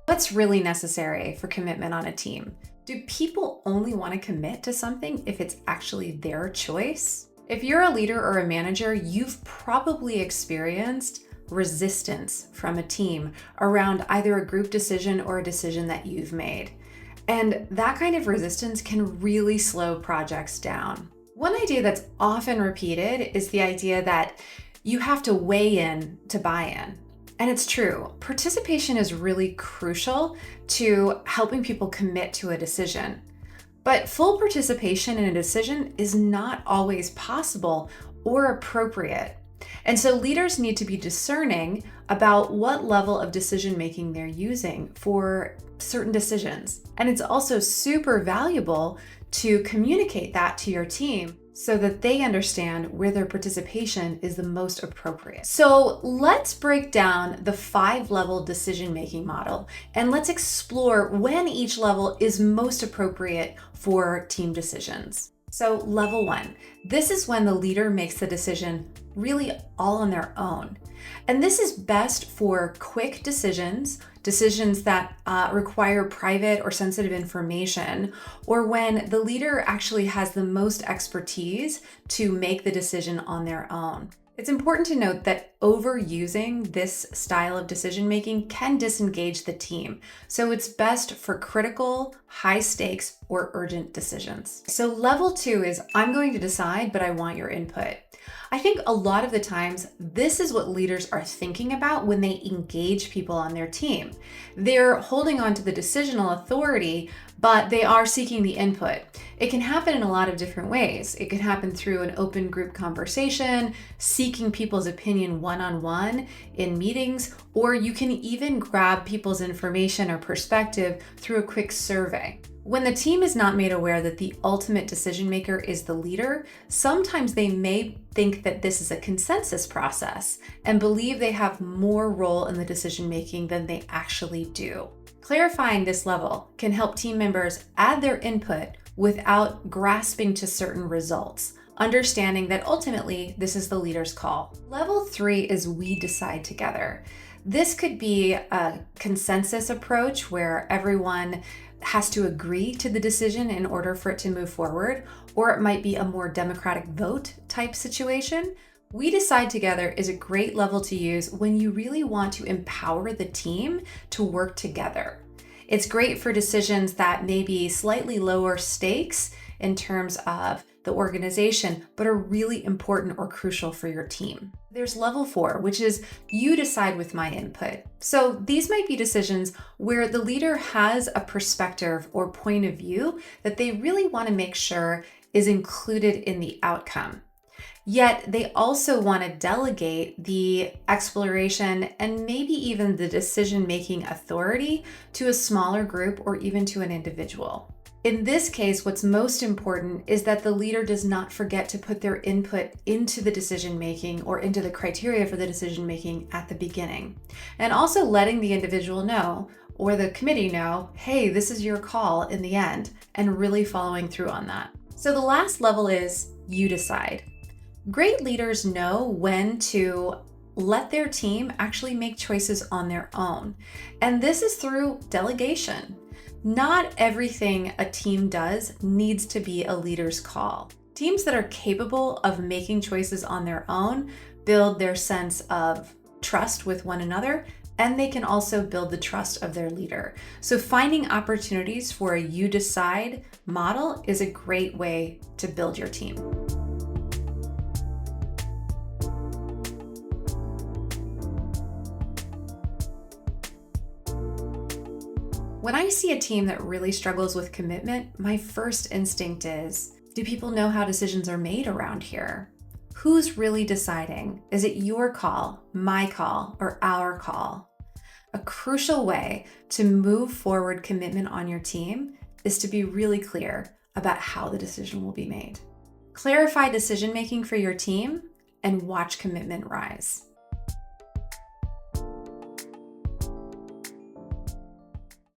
What's really necessary for commitment on a team? Do people only want to commit to something if it's actually their choice? If you're a leader or a manager, you've probably experienced resistance from a team around either a group decision or a decision that you've made. And that kind of resistance can really slow projects down. One idea that's often repeated is the idea that you have to weigh in to buy in. And it's true. Participation is really crucial to helping people commit to a decision. But full participation in a decision is not always possible or appropriate. And so leaders need to be discerning about what level of decision making they're using for certain decisions. And it's also super valuable to communicate that to your team so that they understand where their participation is the most appropriate. So let's break down the 5-level decision-making model, and let's explore when each level is most appropriate for team decisions. So level 1, this is when the leader makes the decision really all on their own. And this is best for quick decisions that require private or sensitive information, or when the leader actually has the most expertise to make the decision on their own. It's important to note that overusing this style of decision-making can disengage the team. So it's best for critical, high stakes, or urgent decisions. So level 2 is, I'm going to decide, but I want your input. I think a lot of the times, this is what leaders are thinking about when they engage people on their team. They're holding on to the decisional authority, but they are seeking the input. It can happen in a lot of different ways. It can happen through an open group conversation, seeking people's opinion one-on-one in meetings, or you can even grab people's information or perspective through a quick survey. When the team is not made aware that the ultimate decision maker is the leader, sometimes they may think that this is a consensus process and believe they have more role in the decision making than they actually do. Clarifying this level can help team members add their input without grasping to certain results, understanding that ultimately this is the leader's call. Level 3 is we decide together. This could be a consensus approach where everyone has to agree to the decision in order for it to move forward, or it might be a more democratic vote type situation. We decide together is a great level to use when you really want to empower the team to work together. It's great for decisions that may be slightly lower stakes in terms of the organization, but are really important or crucial for your team. There's level 4, which is you decide with my input. So these might be decisions where the leader has a perspective or point of view that they really want to make sure is included in the outcome. Yet they also want to delegate the exploration and maybe even the decision-making authority to a smaller group or even to an individual. In this case, what's most important is that the leader does not forget to put their input into the decision-making or into the criteria for the decision-making at the beginning. And also letting the individual know or the committee know, hey, this is your call in the end, and really following through on that. So the last level is you decide. Great leaders know when to let their team actually make choices on their own. And this is through delegation. Not everything a team does needs to be a leader's call. Teams that are capable of making choices on their own build their sense of trust with one another, and they can also build the trust of their leader. So finding opportunities for a you decide model is a great way to build your team. When I see a team that really struggles with commitment, my first instinct is, do people know how decisions are made around here? Who's really deciding? Is it your call, my call, or our call? A crucial way to move forward commitment on your team is to be really clear about how the decision will be made. Clarify decision-making for your team and watch commitment rise.